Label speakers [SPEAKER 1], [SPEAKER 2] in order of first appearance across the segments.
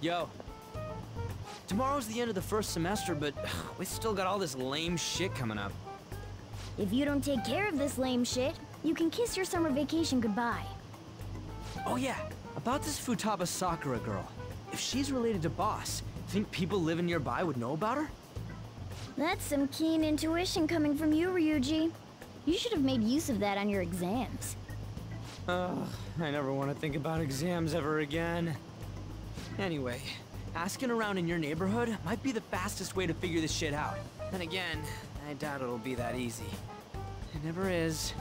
[SPEAKER 1] Yo. Tomorrow's the end of the first semester, but we still got all this lame shit coming up.
[SPEAKER 2] If you don't take care of this lame shit, you can kiss your summer vacation goodbye.
[SPEAKER 1] Oh yeah, about this Futaba Sakura girl. If she's related to Boss, think people living nearby would know about her?
[SPEAKER 2] That's some keen intuition coming from you, Ryuji. You should have made use of that on your exams.
[SPEAKER 1] Ugh, I never want to think about exams ever again. Anyway, asking around in your neighborhood might be the fastest way to figure this shit out. Then again, I doubt it'll be that easy. It never is.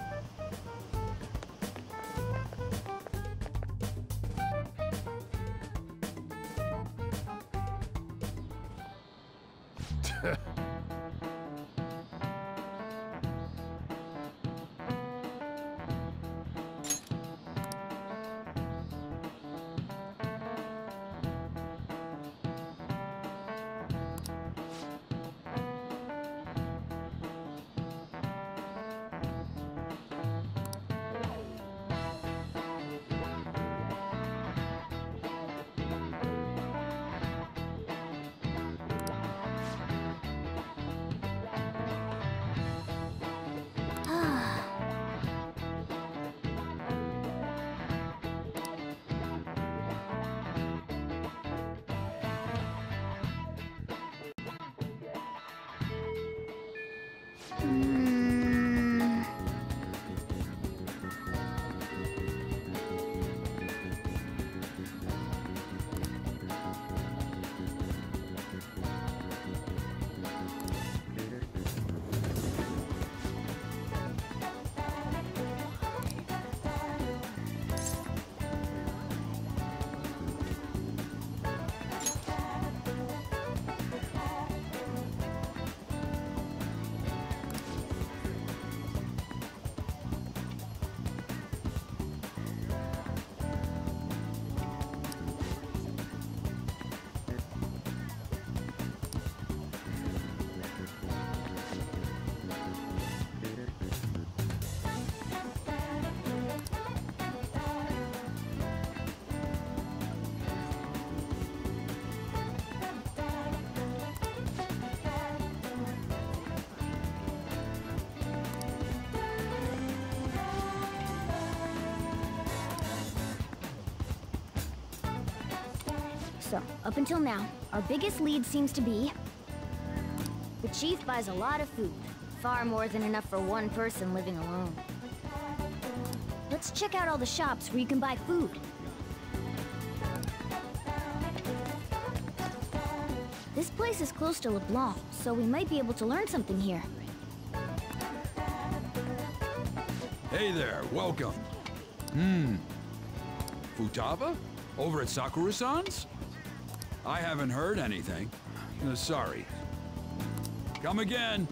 [SPEAKER 2] So, up until now, our biggest lead seems to be... the chief buys a lot of food. Far more than enough for one person living alone. Let's check out all the shops where you can buy food. This place is close to LeBlanc, so we might be able to learn something here.
[SPEAKER 3] Hey there, welcome. Futaba? Over at Sakura-san's? I haven't heard anything. Sorry. Come again.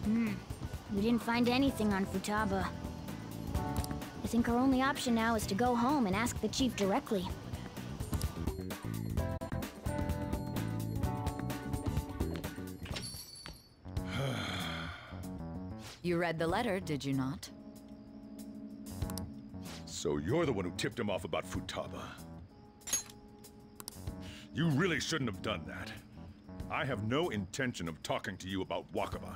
[SPEAKER 2] We didn't find anything on Futaba. I think our only option now is to go home and ask the chief directly.
[SPEAKER 4] You read the letter, did you not?
[SPEAKER 5] So you're the one who tipped him off about Futaba. You really shouldn't have done that. I have no intention of talking to you about Wakaba.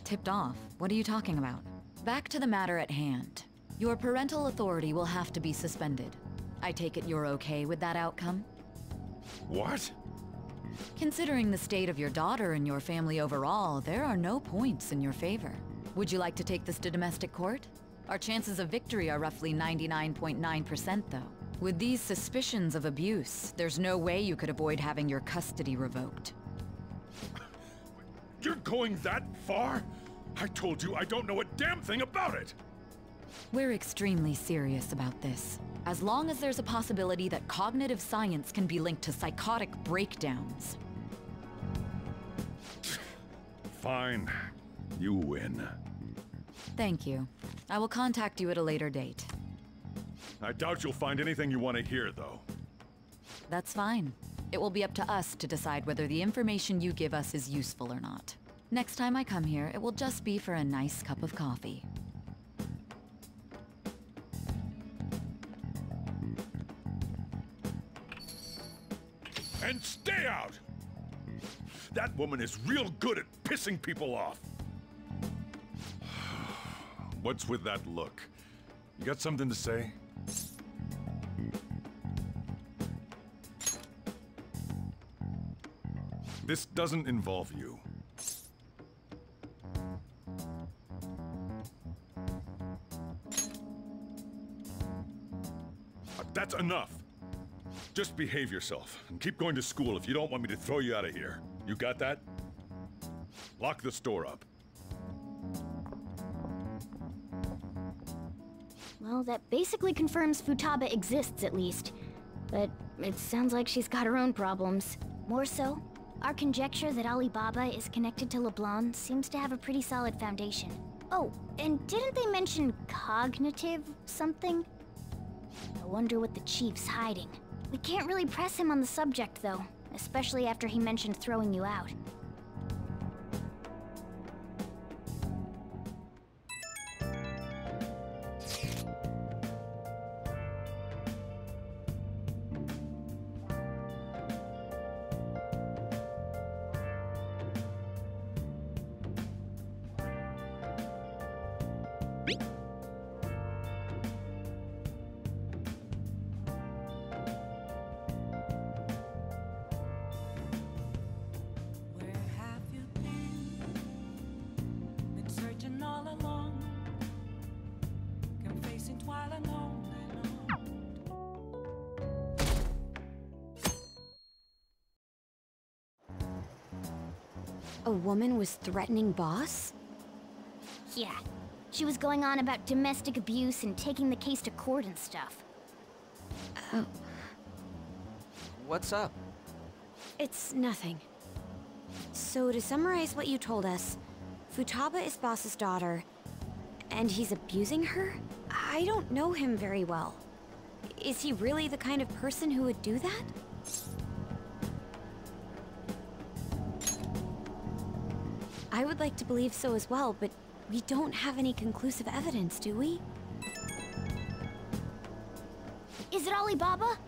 [SPEAKER 4] Tipped off? What are you talking about? Back to the matter at hand. Your parental authority will have to be suspended. I take it you're okay with that outcome?
[SPEAKER 5] What?
[SPEAKER 4] Considering the state of your daughter and your family overall, there are no points in your favor. Would you like to take this to domestic court? Our chances of victory are roughly 99.9% though. With these suspicions of abuse, there's no way you could avoid having your custody revoked.
[SPEAKER 5] You're going that far? I told you I don't know a damn thing about it!
[SPEAKER 4] We're extremely serious about this. As long as there's a possibility that cognitive science can be linked to psychotic breakdowns.
[SPEAKER 5] Fine. You win.
[SPEAKER 4] Thank you. I will contact you at a later date.
[SPEAKER 5] I doubt you'll find anything you want to hear, though.
[SPEAKER 4] That's fine. It will be up to us to decide whether the information you give us is useful or not. Next time I come here, it will just be for a nice cup of coffee.
[SPEAKER 5] And stay out! That woman is real good at pissing people off. What's with that look? You got something to say? This doesn't involve you. That's enough. Just behave yourself and keep going to school if you don't want me to throw you out of here. You got that? Lock the store up.
[SPEAKER 2] Well, that basically confirms Futaba exists, at least. But it sounds like she's got her own problems. More so, our conjecture that Alibaba is connected to LeBlanc seems to have a pretty solid foundation. Oh, and didn't they mention cognitive something? I wonder what the chief's hiding. We can't really press him on the subject, though, especially after he mentioned throwing you out. A woman was threatening Boss? Yeah. She was going on about domestic abuse and taking the case to court and stuff.
[SPEAKER 6] Oh.
[SPEAKER 1] What's up?
[SPEAKER 6] It's nothing. So to summarize what you told us, Futaba is Boss's daughter, and he's abusing her? I don't know him very well. Is he really the kind of person who would do that? I would like to believe so as well, but we don't have any conclusive evidence, do we?
[SPEAKER 2] Is it Alibaba?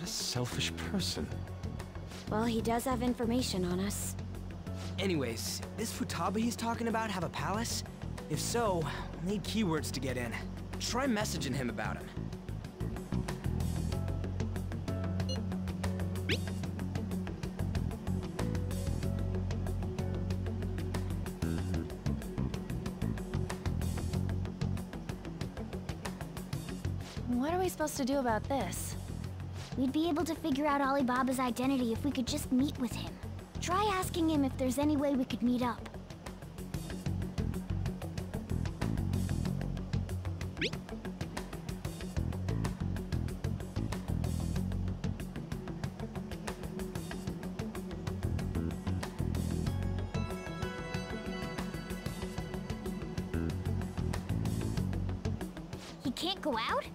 [SPEAKER 7] Selfish person.
[SPEAKER 6] Well, he does have information on us.
[SPEAKER 1] Anyways, this Futaba he's talking about have a palace? If so, we'll need keywords to get in. Try messaging him about him.
[SPEAKER 2] What are we supposed to do about this? We'd be able to figure out Alibaba's identity if we could just meet with him. Try asking him if there's any way we could meet up. He can't go out?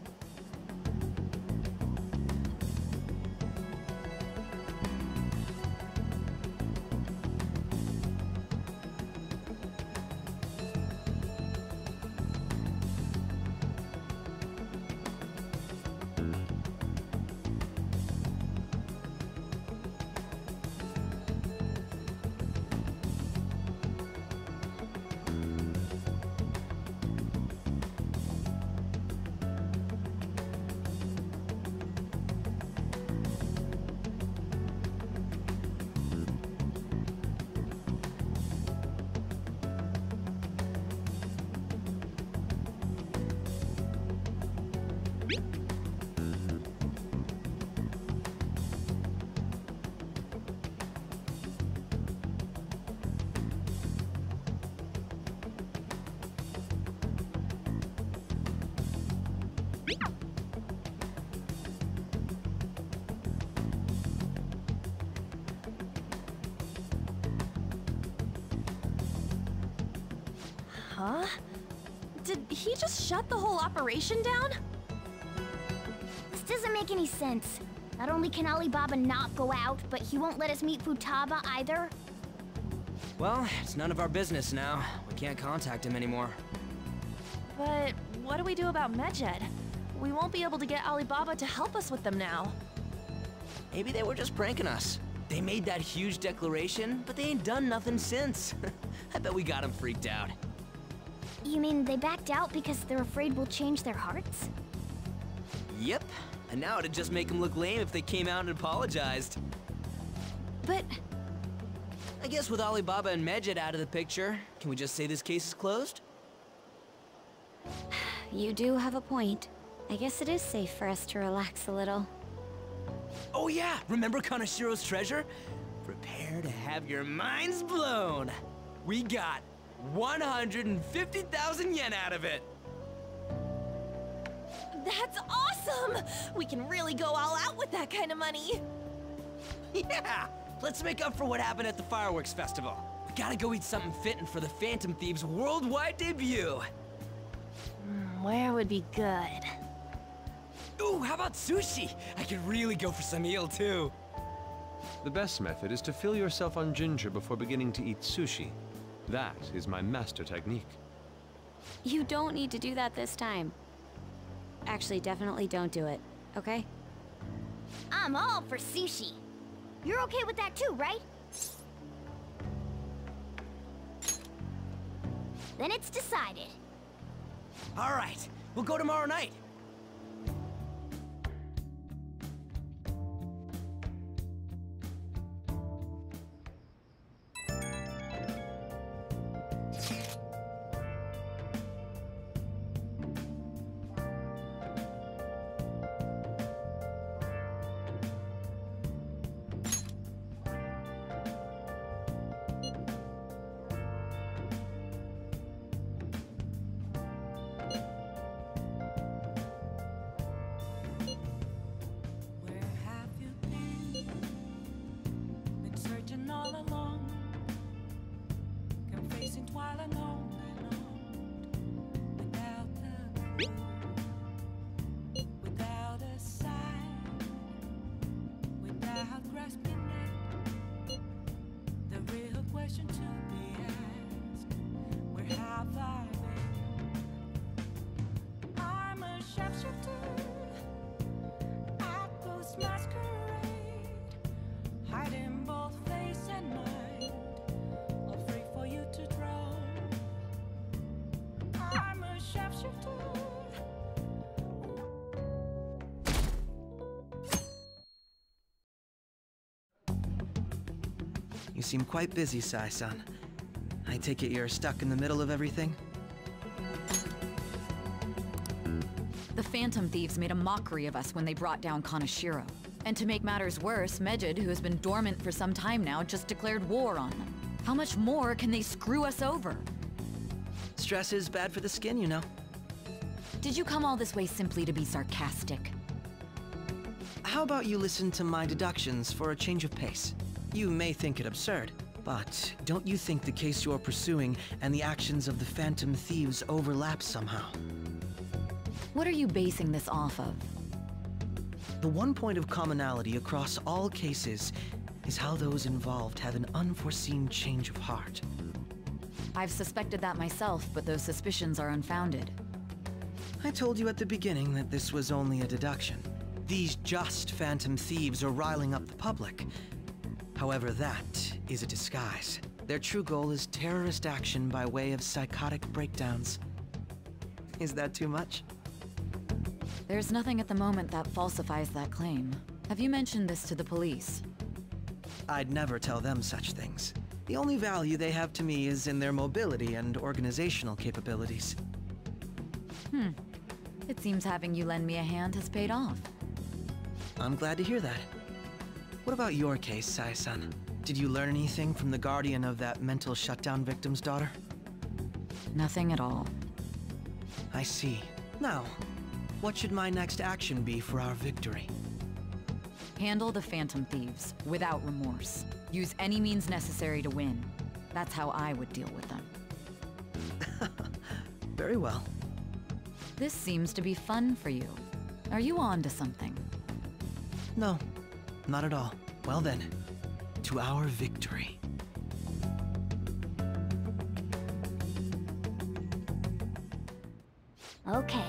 [SPEAKER 6] Huh? Did he just shut the whole operation down?
[SPEAKER 2] This doesn't make any sense. Not only can Alibaba not go out, but he won't let us meet Futaba either.
[SPEAKER 1] Well, it's none of our business now. We can't contact him anymore.
[SPEAKER 6] But what do we do about Medjed? We won't be able to get Alibaba to help us with them now.
[SPEAKER 1] Maybe they were just pranking us. They made that huge declaration, but they ain't done nothing since. I bet we got them freaked out.
[SPEAKER 2] You mean they backed out because they're afraid we'll change their hearts?
[SPEAKER 1] Yep. And now it'd just make them look lame if they came out and apologized.
[SPEAKER 6] But
[SPEAKER 1] I guess with Alibaba and Medjed out of the picture, can we just say this case is closed?
[SPEAKER 6] you do have a point. I guess it is safe for us to relax a little.
[SPEAKER 1] Oh yeah, remember Kanashiro's treasure? Prepare to have your minds blown. We got 150,000 yen out of it.
[SPEAKER 6] That's awesome! We can really go all out with that kind of money.
[SPEAKER 1] Yeah, let's make up for what happened at the fireworks festival. We gotta go eat something fitting for the Phantom Thieves' worldwide debut.
[SPEAKER 6] Where would be good?
[SPEAKER 1] Ooh, how about sushi? I could really go for some eel too.
[SPEAKER 7] The best method is to fill yourself on ginger before beginning to eat sushi. That is my master technique.
[SPEAKER 6] You don't need to do that this time. Actually, definitely don't do it, okay?
[SPEAKER 2] I'm all for sushi. You're okay with that too, right? Then it's decided.
[SPEAKER 1] All right, we'll go tomorrow night.
[SPEAKER 8] You seem quite busy, Sai-san. I take it you're stuck in the middle of everything?
[SPEAKER 4] The Phantom Thieves made a mockery of us when they brought down Kanashiro. And to make matters worse, Medjed, who has been dormant for some time now, just declared war on them. How much more can they screw us over?
[SPEAKER 8] Stress is bad for the skin, you know.
[SPEAKER 4] Did you come all this way simply to be sarcastic?
[SPEAKER 8] How about you listen to my deductions for a change of pace? You may think it absurd, but don't you think the case you're pursuing and the actions of the Phantom Thieves overlap somehow?
[SPEAKER 4] What are you basing this off of?
[SPEAKER 8] The one point of commonality across all cases is how those involved have an unforeseen change of heart.
[SPEAKER 4] I've suspected that myself, but those suspicions are unfounded.
[SPEAKER 8] I told you at the beginning that this was only a deduction. These just Phantom Thieves are riling up the public. However, that is a disguise. Their true goal is terrorist action by way of psychotic breakdowns. Is that too much?
[SPEAKER 4] There's nothing at the moment that falsifies that claim. Have you mentioned this to the police?
[SPEAKER 8] I'd never tell them such things. The only value they have to me is in their mobility and organizational capabilities.
[SPEAKER 4] It seems having you lend me a hand has paid off.
[SPEAKER 8] I'm glad to hear that. What about your case, Sai-san? Did you learn anything from the guardian of that mental shutdown victim's daughter?
[SPEAKER 4] Nothing at all.
[SPEAKER 8] I see. Now, What should my next action be for our victory?
[SPEAKER 4] Handle the Phantom Thieves without remorse. Use any means necessary to win. That's how I would deal with them.
[SPEAKER 8] Very well.
[SPEAKER 4] This seems to be fun for you. Are you on to something?
[SPEAKER 8] No, not at all. Well then, to our victory.
[SPEAKER 2] Okay.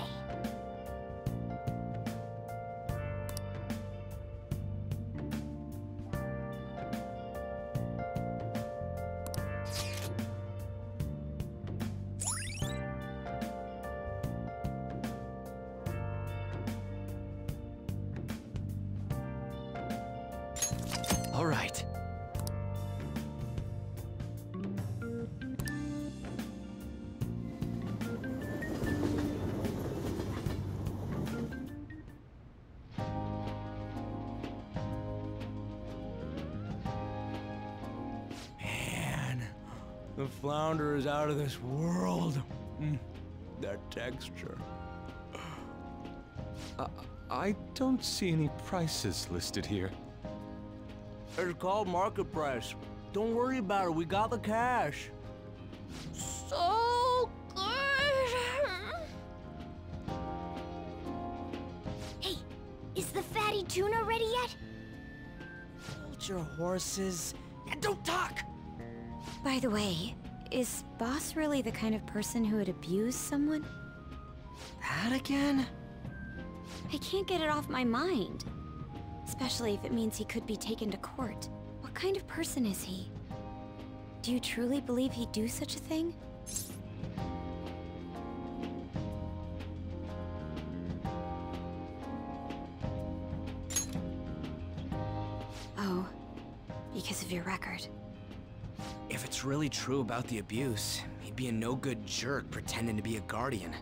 [SPEAKER 8] All right.
[SPEAKER 1] Man, the flounder is out of this world. That texture.
[SPEAKER 7] I don't see any prices listed here.
[SPEAKER 1] It's called market price. Don't worry about it, we got the cash.
[SPEAKER 2] So good! Hey, is the fatty tuna ready yet?
[SPEAKER 1] Hold your horses and don't talk!
[SPEAKER 6] By the way, is Boss really the kind of person who would abuse someone?
[SPEAKER 1] That again?
[SPEAKER 6] I can't get it off my mind. Especially if it means he could be taken to court. What kind of person is he? Do you truly believe he'd do such a thing? Oh, because of your record.
[SPEAKER 1] If it's really true about the abuse, he'd be a no-good jerk pretending to be a guardian.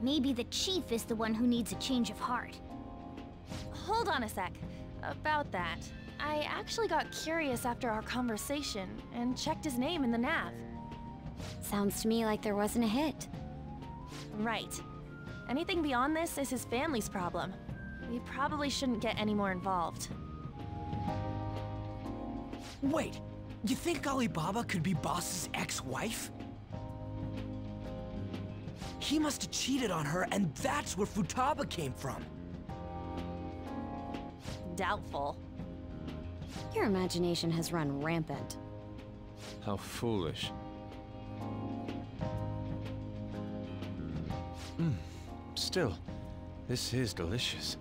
[SPEAKER 2] Maybe the chief is the one who needs a change of heart.
[SPEAKER 9] Hold on a sec. About that, I actually got curious after our conversation and checked his name in the nav.
[SPEAKER 6] Sounds to me like there wasn't a hit.
[SPEAKER 9] Right. Anything beyond this is his family's problem. We probably shouldn't get any more involved.
[SPEAKER 1] Wait, you think Alibaba could be Boss's ex-wife? He must have cheated on her, and that's where Futaba came from.
[SPEAKER 9] Doubtful.
[SPEAKER 6] Your imagination has run rampant.
[SPEAKER 7] How foolish. Still, this is delicious.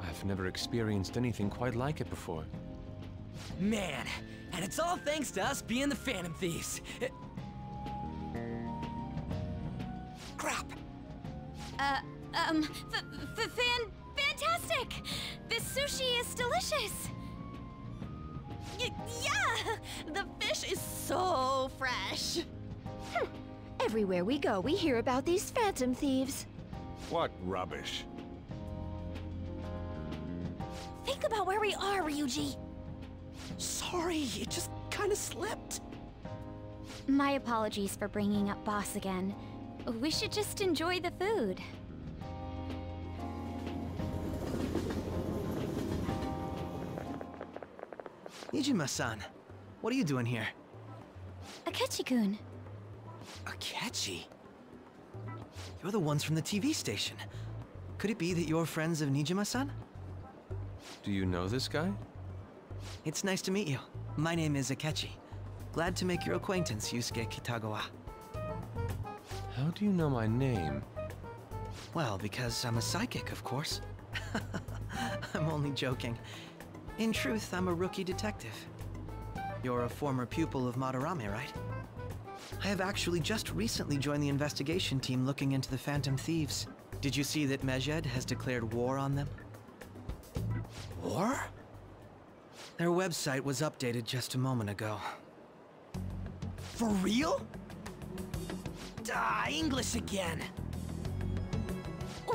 [SPEAKER 7] I've never experienced anything quite like it before.
[SPEAKER 1] Man, and it's all thanks to us being the Phantom Thieves. Crap!
[SPEAKER 9] Fantastic! This sushi is delicious! Yeah! The fish is so fresh!
[SPEAKER 2] Everywhere we go, we hear about these Phantom Thieves.
[SPEAKER 5] What rubbish.
[SPEAKER 9] Think about where we are, Ryuji!
[SPEAKER 1] Sorry, it just kind of slipped.
[SPEAKER 6] My apologies for bringing up Boss again. We should just enjoy the food.
[SPEAKER 8] Nijima-san, what are you doing here?
[SPEAKER 6] Akechi-kun.
[SPEAKER 1] Akechi?
[SPEAKER 8] You're the ones from the TV station. Could it be that you're friends of Nijima-san?
[SPEAKER 7] Do you know this guy?
[SPEAKER 8] It's nice to meet you. My name is Akechi. Glad to make your acquaintance, Yusuke Kitagawa.
[SPEAKER 7] How do you know my name?
[SPEAKER 8] Well, because I'm a psychic, of course. I'm only joking. In truth, I'm a rookie detective. You're a former pupil of Madarame, right? I have actually just recently joined the investigation team looking into the Phantom Thieves. Did you see that Mejed has declared war on them?
[SPEAKER 1] War?
[SPEAKER 8] Their website was updated just a moment ago.
[SPEAKER 1] For real? English again.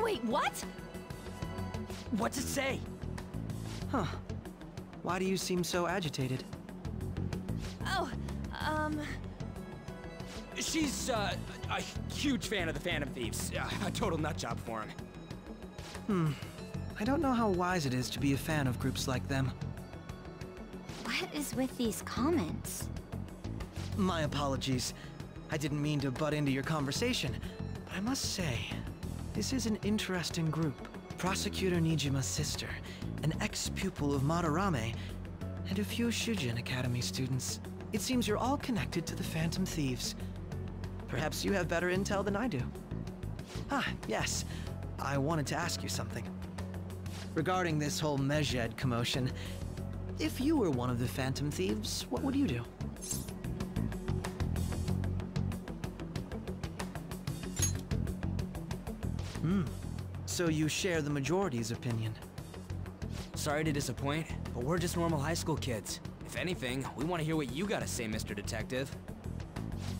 [SPEAKER 9] Wait, what?
[SPEAKER 1] What's it say?
[SPEAKER 8] Huh. Why do you seem so agitated?
[SPEAKER 9] Oh,
[SPEAKER 1] She's, a huge fan of the Phantom Thieves. A total nutjob for him.
[SPEAKER 8] I don't know how wise it is to be a fan of groups like them.
[SPEAKER 2] What is with these comments?
[SPEAKER 8] My apologies. I didn't mean to butt into your conversation, but I must say, this is an interesting group. Prosecutor Nijima's sister, an ex-pupil of Madarame, and a few Shujin Academy students. It seems you're all connected to the Phantom Thieves. Perhaps you have better intel than I do. Ah, yes. I wanted to ask you something. Regarding this whole Medjed commotion, if you were one of the Phantom Thieves, what would you do? So you share the majority's opinion.
[SPEAKER 1] Sorry to disappoint, but we're just normal high school kids. If anything, we want to hear what you gotta say, Mr. Detective.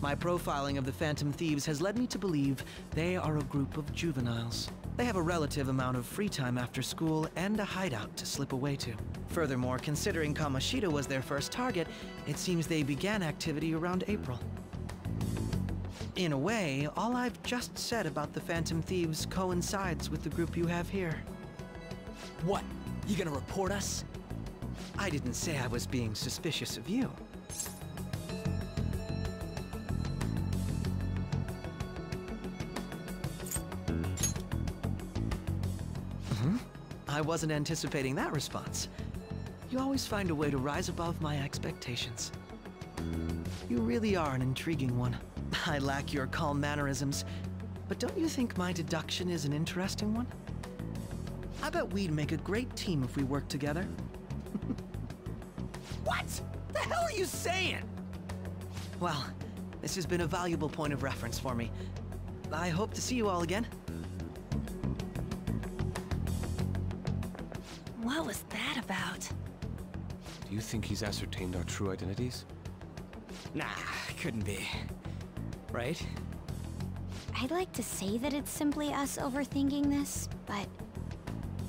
[SPEAKER 8] My profiling of the Phantom Thieves has led me to believe they are a group of juveniles. They have a relative amount of free time after school and a hideout to slip away to. Furthermore, considering Kamoshida was their first target, it seems they began activity around April. In a way, all I've just said about the Phantom Thieves coincides with the group you have here.
[SPEAKER 1] What? You gonna report us?
[SPEAKER 8] I didn't say I was being suspicious of you. I wasn't anticipating that response. You always find a way to rise above my expectations. You really are an intriguing one. I lack your calm mannerisms, but don't you think my deduction is an interesting one? I bet we'd make a great team if we worked together.
[SPEAKER 1] What? The hell are you saying?
[SPEAKER 8] Well, this has been a valuable point of reference for me. I hope to see you all again.
[SPEAKER 9] What was that about?
[SPEAKER 7] Do you think he's ascertained our true identities?
[SPEAKER 1] Nah, couldn't be. Right?
[SPEAKER 2] I'd like to say that it's simply us overthinking this, but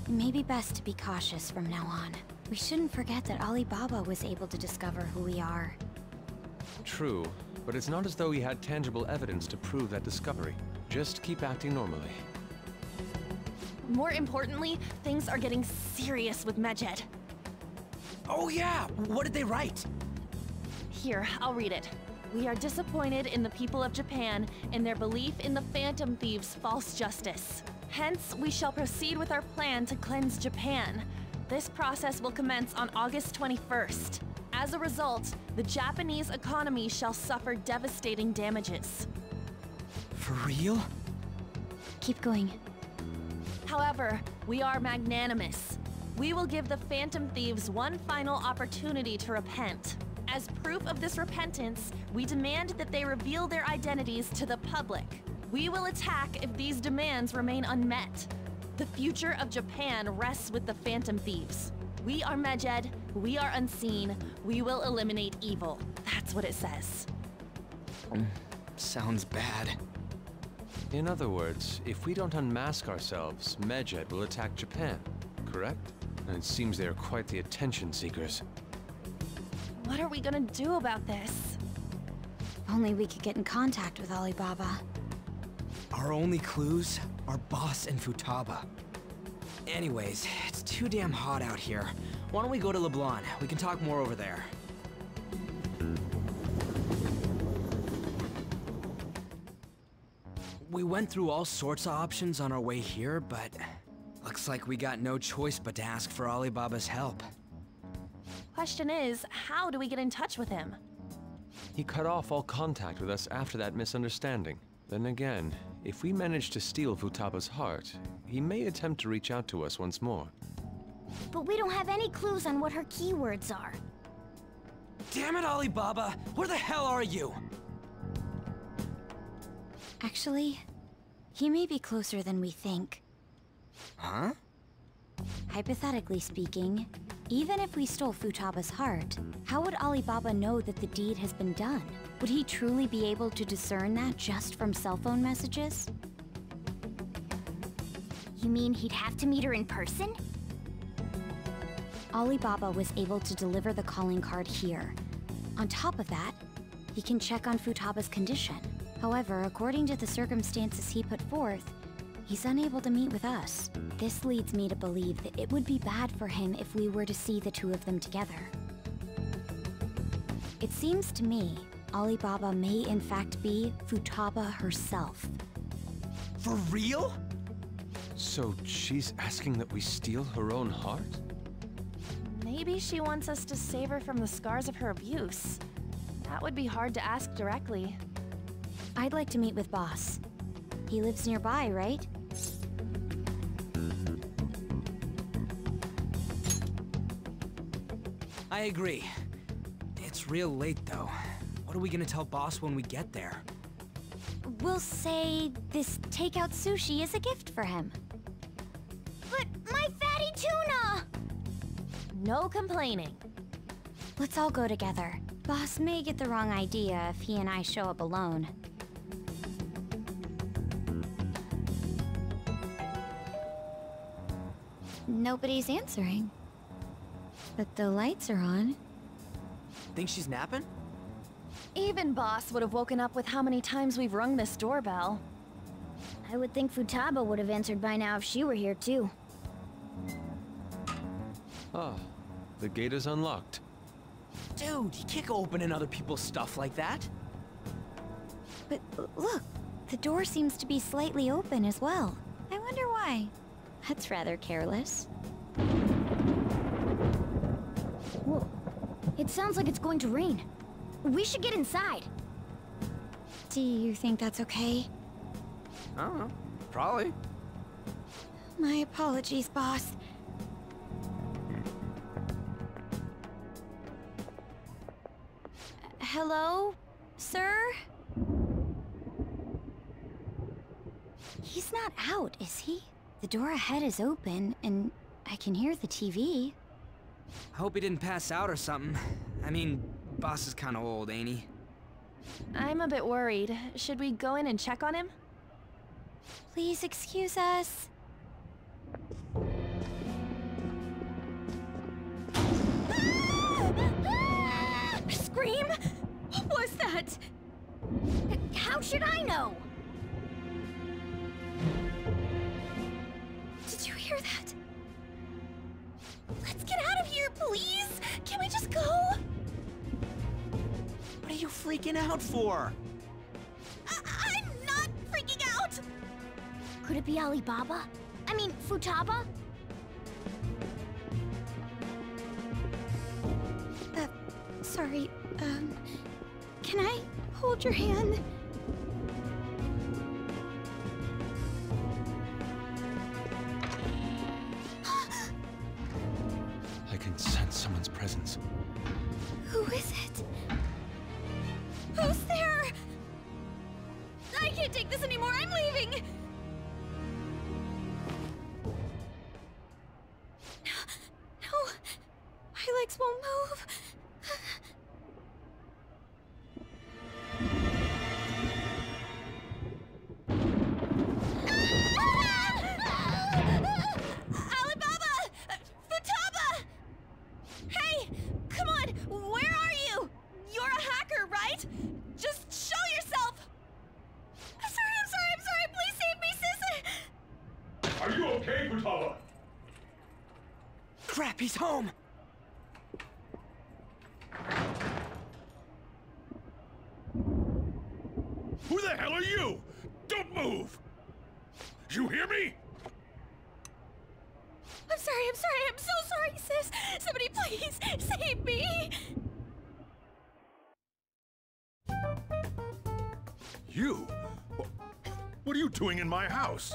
[SPEAKER 2] it may be best to be cautious from now on. We shouldn't forget that Alibaba was able to discover who we are.
[SPEAKER 7] True, but it's not as though he had tangible evidence to prove that discovery. Just keep acting normally.
[SPEAKER 9] More importantly, things are getting serious with Medjed.
[SPEAKER 1] Oh yeah! What did they write?
[SPEAKER 9] Here, I'll read it. We are disappointed in the people of Japan in their belief in the Phantom Thieves' false justice. Hence, we shall proceed with our plan to cleanse Japan. This process will commence on August 21st. As a result, the Japanese economy shall suffer devastating damages.
[SPEAKER 1] For real?
[SPEAKER 2] Keep going.
[SPEAKER 9] However, we are magnanimous. We will give the Phantom Thieves one final opportunity to repent. As proof of this repentance, we demand that they reveal their identities to the public. We will attack if these demands remain unmet. The future of Japan rests with the Phantom Thieves. We are Medjed, we are unseen, we will eliminate evil. That's what it says.
[SPEAKER 1] Sounds bad.
[SPEAKER 7] In other words, if we don't unmask ourselves, Medjed will attack Japan, correct? And it seems they are quite the attention seekers.
[SPEAKER 9] What are we gonna do about this?
[SPEAKER 2] If only we could get in contact with Alibaba.
[SPEAKER 1] Our only clues are Boss and Futaba. Anyways, it's too damn hot out here. Why don't we go to LeBlanc? We can talk more over there. We went through all sorts of options on our way here, but looks like we got no choice but to ask for Alibaba's help.
[SPEAKER 9] Question is, how do we get in touch with him?
[SPEAKER 7] He cut off all contact with us after that misunderstanding. Then again, if we manage to steal Futaba's heart, he may attempt to reach out to us once more.
[SPEAKER 2] But we don't have any clues on what her keywords are.
[SPEAKER 1] Damn it, Alibaba! Where the hell are you?
[SPEAKER 2] Actually, he may be closer than we think.
[SPEAKER 1] Huh?
[SPEAKER 2] Hypothetically speaking, even if we stole Futaba's heart, how would Alibaba know that the deed has been done? Would he truly be able to discern that just from cell phone messages? You mean he'd have to meet her in person? Alibaba was able to deliver the calling card here. On top of that, he can check on Futaba's condition. However, according to the circumstances he put forth, He's unable to meet with us. This leads me to believe that it would be bad for him if we were to see the two of them together. It seems to me Alibaba may in fact be Futaba herself.
[SPEAKER 8] For real?
[SPEAKER 7] So she's asking that we steal her own heart?
[SPEAKER 9] Maybe she wants us to save her from the scars of her abuse. That would be hard to ask directly.
[SPEAKER 2] I'd like to meet with Boss. He lives nearby, right?
[SPEAKER 1] I agree. It's real late, though. What are we gonna tell Boss when we get there?
[SPEAKER 2] We'll say this takeout sushi is a gift for him. But my fatty tuna!
[SPEAKER 9] No complaining.
[SPEAKER 2] Let's all go together. Boss may get the wrong idea if he and I show up alone. Nobody's answering. But the lights are on.
[SPEAKER 1] Think she's napping?
[SPEAKER 9] Even Boss would have woken up with how many times we've rung this doorbell.
[SPEAKER 2] I would think Futaba would have answered by now if she were here too.
[SPEAKER 7] Ah, the gate is unlocked.
[SPEAKER 1] Dude, you can't go opening other people's stuff like that.
[SPEAKER 2] But look, the door seems to be slightly open as well. I wonder why. That's rather careless. Whoa. It sounds like it's going to rain. We should get inside. Do you think that's okay?
[SPEAKER 1] I don't know. Probably.
[SPEAKER 2] My apologies, boss. Hello, sir? He's not out, is he? The door ahead is open, and I can hear the TV.
[SPEAKER 1] I hope he didn't pass out or something. I mean, Boss is kinda old, ain't he?
[SPEAKER 9] I'm a bit worried. Should we go in and check on him?
[SPEAKER 2] Please excuse us. Scream? What was that? How should I know? Did you hear that? Let's get out of here, please! Can we just go?
[SPEAKER 1] What are you freaking out for?
[SPEAKER 2] I'm not freaking out! Could it be Alibaba? I mean, Futaba? Sorry, can I hold your hand?
[SPEAKER 7] I can sense someone's presence.
[SPEAKER 2] Who is it? Who's there? I can't take this anymore, I'm leaving! No, my legs won't move. Alibaba! Futaba! Hey, come on, where are you? You're a hacker, right? Just show yourself! I'm sorry, please save me, sis!
[SPEAKER 5] Are you okay, Futaba?
[SPEAKER 1] Crap, he's home!
[SPEAKER 5] Who the hell are you? Don't move! You hear me?
[SPEAKER 2] I'm so sorry, sis! Somebody please save me!
[SPEAKER 5] You? What are you doing in my house?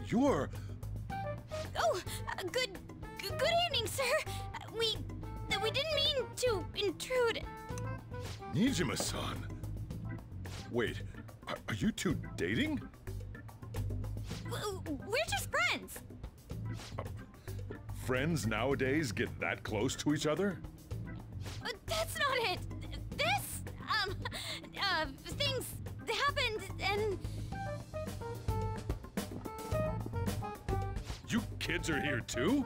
[SPEAKER 5] You're...
[SPEAKER 2] Oh, good evening, sir. We didn't mean to intrude.
[SPEAKER 5] Nijima-san. Wait, are you two dating?
[SPEAKER 2] We're just friends.
[SPEAKER 5] Friends nowadays get that close to each other?
[SPEAKER 2] That's not it. This, things happened and...
[SPEAKER 5] You kids are here too?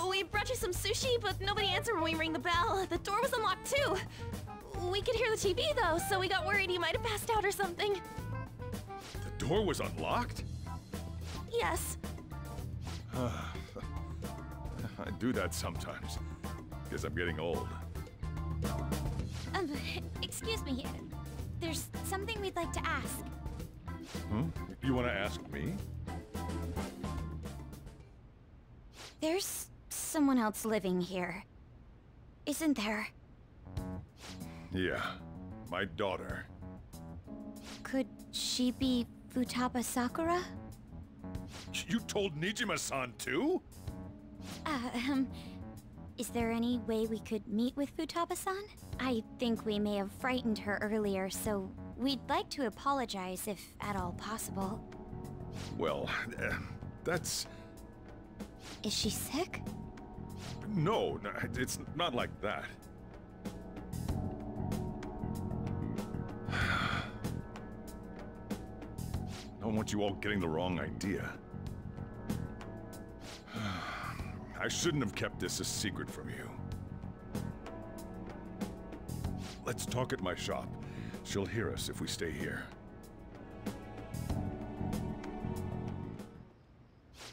[SPEAKER 9] We brought you some sushi, but nobody answered when we rang the bell. The door was unlocked too. We could hear the TV though, so we got worried he might have passed out or something.
[SPEAKER 5] The door was unlocked?
[SPEAKER 9] Yes.
[SPEAKER 5] I do that sometimes. Guess I'm getting old.
[SPEAKER 2] Excuse me. There's something we'd like to ask.
[SPEAKER 5] You want to ask me?
[SPEAKER 2] There's someone else living here, isn't there?
[SPEAKER 5] Yeah, my daughter.
[SPEAKER 2] Could she be Futaba Sakura?
[SPEAKER 5] You told Nijima-san too?
[SPEAKER 2] Is there any way we could meet with Futaba-san? I think we may have frightened her earlier, so we'd like to apologize if at all possible.
[SPEAKER 5] Well, that's...
[SPEAKER 2] Is she sick?
[SPEAKER 5] No, it's not like that. I don't want you all getting the wrong idea. I shouldn't have kept this a secret from you. Let's talk at my shop. She'll hear us if we stay here.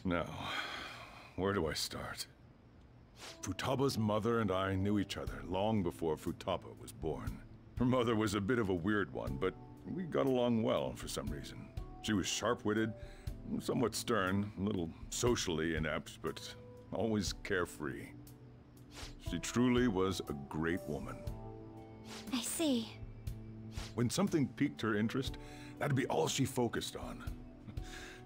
[SPEAKER 5] Now, where do I start? Futaba's mother and I knew each other long before Futaba was born. Her mother was a bit of a weird one, but we got along well for some reason. She was sharp-witted, somewhat stern, a little socially inept, but always carefree. She truly was a great woman.
[SPEAKER 2] I see.
[SPEAKER 5] When something piqued her interest, that'd be all she focused on.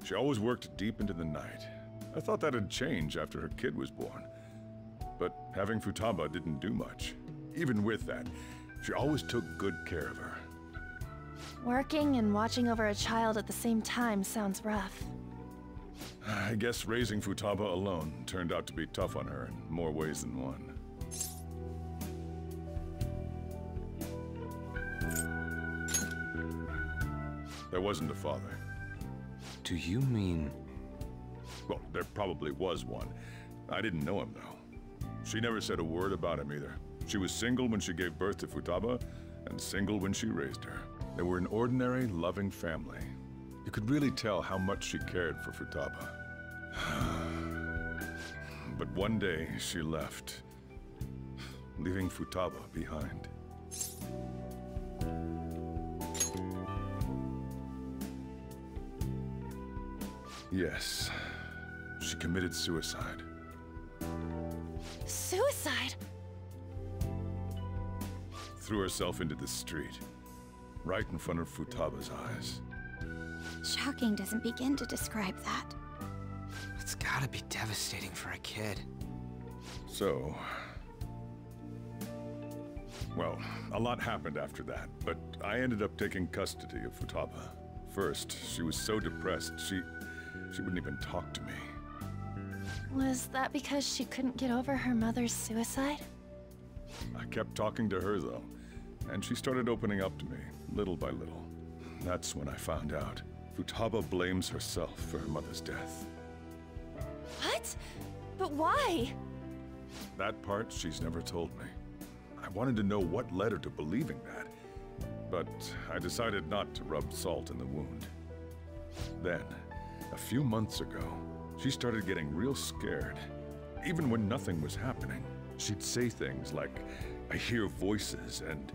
[SPEAKER 5] She always worked deep into the night. I thought that'd change after her kid was born. But having Futaba didn't do much. Even with that, she always took good care of her.
[SPEAKER 9] Working and watching over a child at the same time sounds rough.
[SPEAKER 5] I guess raising Futaba alone turned out to be tough on her in more ways than one. There wasn't a father.
[SPEAKER 7] Do you mean...
[SPEAKER 5] Well, there probably was one. I didn't know him, though. She never said a word about him either. She was single when she gave birth to Futaba, and single when she raised her. They were an ordinary, loving family. You could really tell how much she cared for Futaba. But one day, she left, leaving Futaba behind. Yes, she committed suicide.
[SPEAKER 9] Suicide?
[SPEAKER 5] Threw herself into the street, right in front of Futaba's eyes.
[SPEAKER 2] Shocking doesn't begin to describe that.
[SPEAKER 8] It's gotta be devastating for a kid.
[SPEAKER 5] So... Well, a lot happened after that, but I ended up taking custody of Futaba. First, she was so depressed, she wouldn't even talk to me.
[SPEAKER 9] Was that because she couldn't get over her mother's suicide?
[SPEAKER 5] I kept talking to her, though, and she started opening up to me, little by little. That's when I found out. Futaba blames herself for her mother's death.
[SPEAKER 9] What? But why?
[SPEAKER 5] That part she's never told me. I wanted to know what led her to believing that, but I decided not to rub salt in the wound. Then, a few months ago, she started getting real scared. Even when nothing was happening, she'd say things like, "I hear voices," and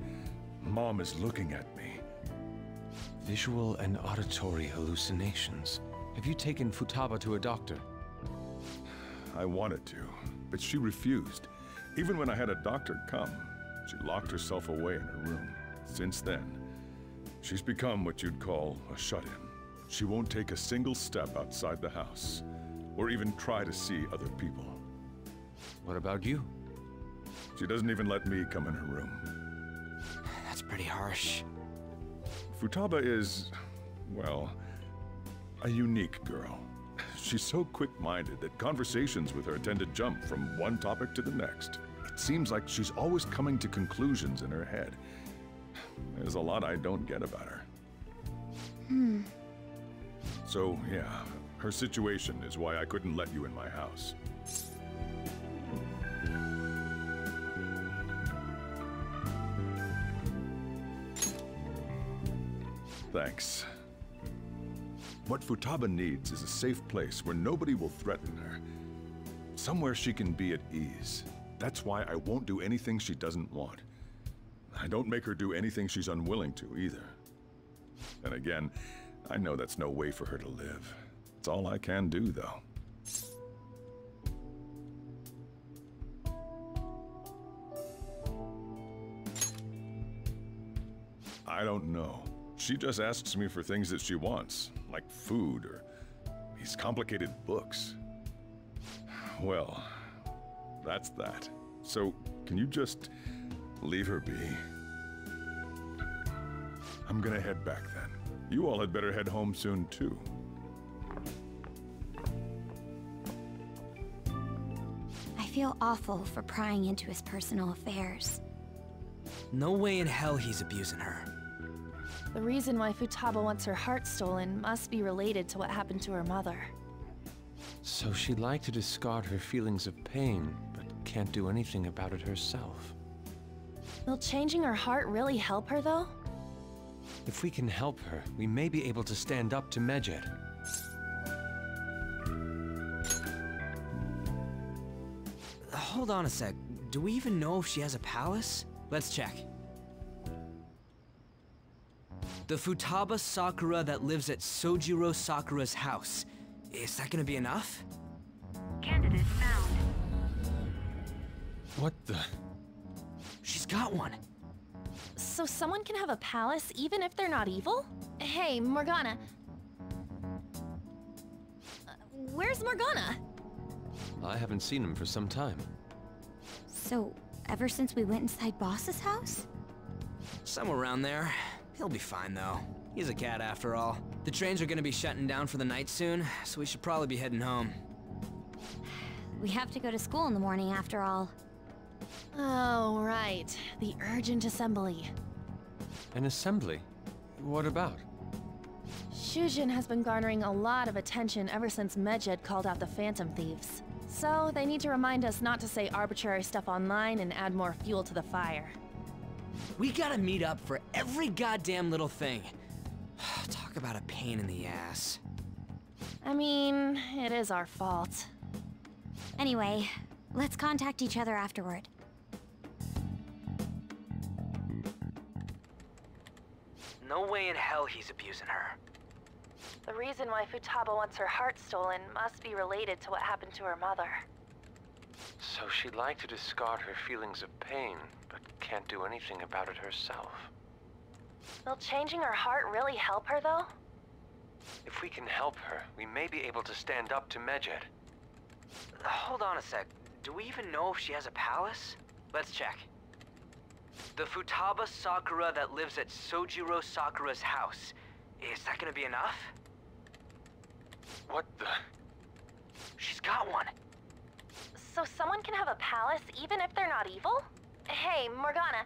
[SPEAKER 5] "Mom is looking at me."
[SPEAKER 7] Visual and auditory hallucinations. Have you taken Futaba to a doctor?
[SPEAKER 5] I wanted to, but she refused. Even when I had a doctor come, she locked herself away in her room. Since then, she's become what you'd call a shut-in. She won't take a single step outside the house, or even try to see other people.
[SPEAKER 7] What about you?
[SPEAKER 5] She doesn't even let me come in her room.
[SPEAKER 8] That's pretty harsh.
[SPEAKER 5] Futaba is, well, a unique girl. She's so quick-minded that conversations with her tend to jump from one topic to the next. It seems like she's always coming to conclusions in her head. There's a lot I don't get about her. So, yeah, her situation is why I couldn't let you in my house. Thanks. What Futaba needs is a safe place where nobody will threaten her. Somewhere she can be at ease. That's why I won't do anything she doesn't want. I don't make her do anything she's unwilling to, either. And again, I know that's no way for her to live. It's all I can do, though. I don't know. She just asks me for things that she wants, like food or these complicated books. Well, that's that. So, can you just leave her be? I'm gonna head back then. You all had better head home soon, too.
[SPEAKER 6] I feel awful for prying into his personal affairs.
[SPEAKER 1] No way in hell he's abusing her.
[SPEAKER 9] The reason why Futaba wants her heart stolen must be related to what happened to her mother.
[SPEAKER 7] So she'd like to discard her feelings of pain, but can't do anything about it herself.
[SPEAKER 9] Will changing her heart really help her, though?
[SPEAKER 7] If we can help her, we may be able to stand up to Medjed.
[SPEAKER 1] Hold on a sec. Do we even know if she has a palace? Let's check. The Futaba Sakura that lives at Sojiro Sakura's house. Is that gonna be enough?
[SPEAKER 10] Candidate found.
[SPEAKER 7] What the?
[SPEAKER 1] She's got one.
[SPEAKER 9] So someone can have a palace even if they're not evil? Hey, Morgana. Where's Morgana?
[SPEAKER 7] I haven't seen him for some time.
[SPEAKER 6] So, ever since we went inside Boss's house?
[SPEAKER 1] Somewhere around there. He'll be fine, though. He's a cat after all. The trains are gonna be shutting down for the night soon, so we should probably be heading home.
[SPEAKER 6] We have to go to school in the morning after all.
[SPEAKER 9] Oh, right. The urgent assembly.
[SPEAKER 7] An assembly? What about?
[SPEAKER 9] Shujin has been garnering a lot of attention ever since Medjed called out the Phantom Thieves. So, they need to remind us not to say arbitrary stuff online and add more fuel to the fire.
[SPEAKER 1] We gotta meet up for every goddamn little thing. Talk about a pain in the ass.
[SPEAKER 9] I mean, it is our fault.
[SPEAKER 6] Anyway, let's contact each other afterward.
[SPEAKER 1] No way in hell he's abusing her.
[SPEAKER 9] The reason why Futaba wants her heart stolen must be related to what happened to her mother.
[SPEAKER 7] So she'd like to discard her feelings of pain, but can't do anything about it herself.
[SPEAKER 9] Will changing her heart really help her, though?
[SPEAKER 7] If we can help her, we may be able to stand up to Medjed.
[SPEAKER 1] Hold on a sec. Do we even know if she has a palace? Let's check. The Futaba Sakura that lives at Sojiro Sakura's house. Is that gonna be enough?
[SPEAKER 7] What the?
[SPEAKER 1] She's got one.
[SPEAKER 9] So someone can have a palace even if they're not evil? Hey, Morgana.